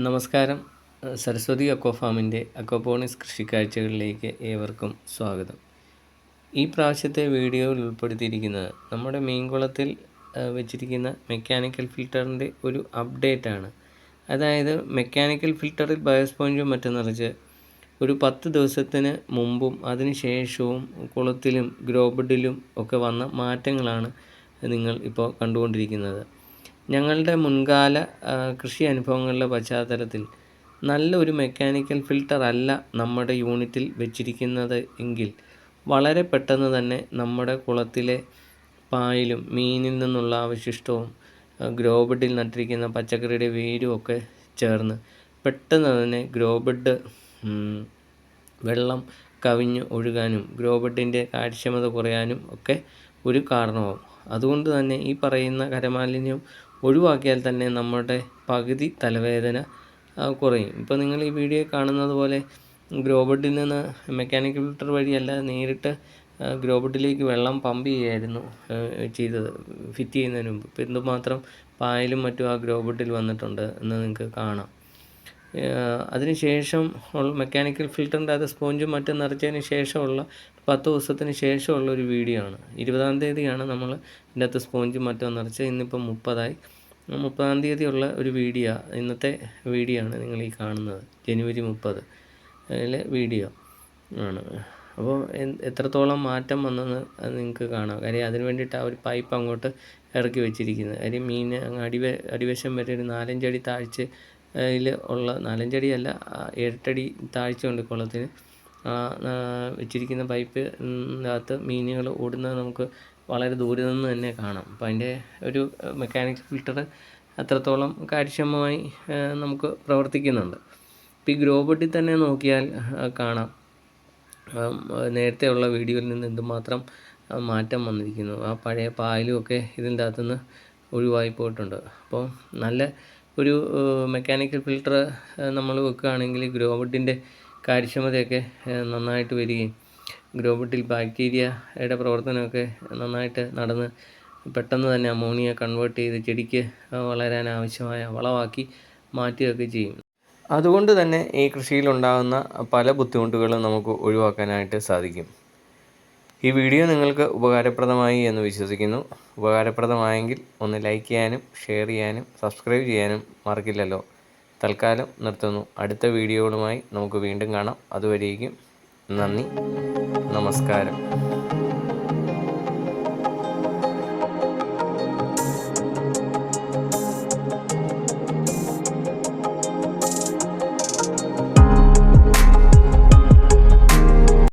നമസ്കാരം. സരസ്വതി അക്വ ഫാമിൻ്റെ അക്വപോണിക്സ് കൃഷിക്കാഴ്ചകളിലേക്ക് ഏവർക്കും സ്വാഗതം. ഈ പ്രാവശ്യത്തെ വീഡിയോയിൽ ഉൾപ്പെടുത്തിയിരിക്കുന്നത് നമ്മുടെ മീൻകുളത്തിൽ വെച്ചിരിക്കുന്ന മെക്കാനിക്കൽ ഫിൽറ്ററിൻ്റെ ഒരു അപ്ഡേറ്റാണ്. അതായത് മെക്കാനിക്കൽ ഫിൽറ്ററിൽ ബയോസ്പോഞ്ചും മറ്റും നിറച്ച് ഒരു 10 ദിവസത്തിന് മുമ്പും അതിന് ശേഷവും കുളത്തിലും ഗ്രോബഡിലും ഒക്കെ വന്ന മാറ്റങ്ങളാണ് നിങ്ങൾ ഇപ്പോൾ കണ്ടുകൊണ്ടിരിക്കുന്നത്. ഞങ്ങളുടെ മുൻകാല കൃഷി അനുഭവങ്ങളുടെ പശ്ചാത്തലത്തിൽ നല്ലൊരു മെക്കാനിക്കൽ ഫിൽട്ടർ അല്ല നമ്മുടെ യൂണിറ്റിൽ വെച്ചിരിക്കുന്നത് എങ്കിൽ വളരെ പെട്ടെന്ന് തന്നെ നമ്മുടെ കുളത്തിലെ പായലും മീനിൽ നിന്നുള്ള അവശിഷ്ടവും ഗ്രോബഡിൽ നട്ടിരിക്കുന്ന പച്ചക്കറിയുടെ വേരും ഒക്കെ ചേർന്ന് പെട്ടെന്ന് തന്നെ ഗ്രോബഡ് വെള്ളം കവിഞ്ഞ് ഒഴുകാനും ഗ്രോബഡിൻ്റെ കാര്യക്ഷമത കുറയാനും ഒക്കെ ഒരു കാരണമാവും. അതുകൊണ്ട് തന്നെ ഈ പറയുന്ന ഖരമാലിന്യം ഒഴിവാക്കിയാൽ തന്നെ നമ്മുടെ പകുതി തലവേദന കുറയും. ഇപ്പോൾ നിങ്ങൾ ഈ വീഡിയോ കാണുന്നത് പോലെ ഗ്രോബഡിൽ നിന്ന് മെക്കാനിക്കൽ ഫിൽട്ടർ വഴിയല്ല, നേരിട്ട് ഗ്രോബഡിലേക്ക് വെള്ളം പമ്പ് ചെയ്യുകയായിരുന്നു ചെയ്തത് ഫിറ്റ് ചെയ്യുന്നതിന് മുമ്പ്. ഇപ്പോൾ എന്തുമാത്രം പായലും മറ്റും ആ ഗ്രോബഡിൽ വന്നിട്ടുണ്ട് എന്ന് നിങ്ങൾക്ക് കാണാം. അതിനുശേഷം മെക്കാനിക്കൽ ഫിൽറ്ററിൻ്റെ അത് സ്പോഞ്ചും മറ്റും നിറച്ചതിന് ശേഷമുള്ള 10 ദിവസത്തിന് ശേഷമുള്ള ഒരു വീഡിയോ ആണ്. 20-ാം തീയതിയാണ് നമ്മൾ ഇതിൻ്റെ അകത്ത് സ്പോഞ്ചും മറ്റും നിറച്ച്. ഇന്നിപ്പം 30-ആയി. 30-ാം തീയതി ഉള്ള ഒരു വീഡിയോ, ഇന്നത്തെ വീഡിയോ ആണ് നിങ്ങൾ ഈ കാണുന്നത്. ജനുവരി 30 വീഡിയോ ആണ്. അപ്പോൾ എത്രത്തോളം മാറ്റം വന്നെന്ന് നിങ്ങൾക്ക് കാണാം. കാര്യം അതിന് വേണ്ടിയിട്ട് ആ ഒരു പൈപ്പ് അങ്ങോട്ട് ഇറക്കി വെച്ചിരിക്കുന്നത്. കാര്യം മീൻ അടിവശം വരെ ഒരു 4-5 അടി താഴ്ച ഉള്ള 4-5 അടിയല്ല, 8 അടി താഴ്ചയുണ്ട് കുളത്തിന്. വെച്ചിരിക്കുന്ന പൈപ്പ് അകത്ത് മീനുകൾ ഓടുന്നത് നമുക്ക് വളരെ ദൂരെ നിന്ന് തന്നെ കാണാം. അപ്പോൾ അതിൻ്റെ ഒരു മെക്കാനിക്കൽ ഫിൽറ്റർ അത്രത്തോളം കാര്യക്ഷമമായി നമുക്ക് പ്രവർത്തിക്കുന്നുണ്ട്. ഇപ്പോൾ ഈ ഗ്രോബഡിൽ തന്നെ നോക്കിയാൽ കാണാം നേരത്തെ ഉള്ള വീഡിയോയിൽ നിന്ന് എന്തുമാത്രം മാറ്റം വന്നിരിക്കുന്നു. ആ പഴയ പായലും ഒക്കെ ഇതിൻ്റെ അകത്തുനിന്ന് ഒഴിവായി പോയിട്ടുണ്ട്. അപ്പോൾ നല്ല ഒരു മെക്കാനിക്കൽ ഫിൽട്ടർ നമ്മൾ വെക്കുകയാണെങ്കിൽ ഗ്രോബഡിൻ്റെ കാര്യക്ഷമതയൊക്കെ നന്നായിട്ട് വരികയും ഗ്രോബഡിൽ ബാക്ടീരിയയുടെ പ്രവർത്തനമൊക്കെ നന്നായിട്ട് നടന്ന് പെട്ടെന്ന് തന്നെ അമോണിയ കൺവേർട്ട് ചെയ്ത് ചെടിക്ക് വളരാൻ ആവശ്യമായ വളമാക്കി മാറ്റുകയൊക്കെ ചെയ്യും. അതുകൊണ്ട് തന്നെ ഈ കൃഷിയിലുണ്ടാകുന്ന പല ബുദ്ധിമുട്ടുകളും നമുക്ക് ഒഴിവാക്കാനായിട്ട് സാധിക്കും. ഈ വീഡിയോ നിങ്ങൾക്ക് ഉപകാരപ്രദമായി എന്ന് വിശ്വസിക്കുന്നു. ഉപകാരപ്രദമായെങ്കിൽ ഒന്ന് ലൈക്ക് ചെയ്യാനും ഷെയർ ചെയ്യാനും സബ്സ്ക്രൈബ് ചെയ്യാനും മറക്കില്ലല്ലോ. തൽക്കാലം നിർത്തുന്നു. അടുത്ത വീഡിയോകളുമായി നമുക്ക് വീണ്ടും കാണാം. അതുവരേക്കും നന്ദി, നമസ്കാരം.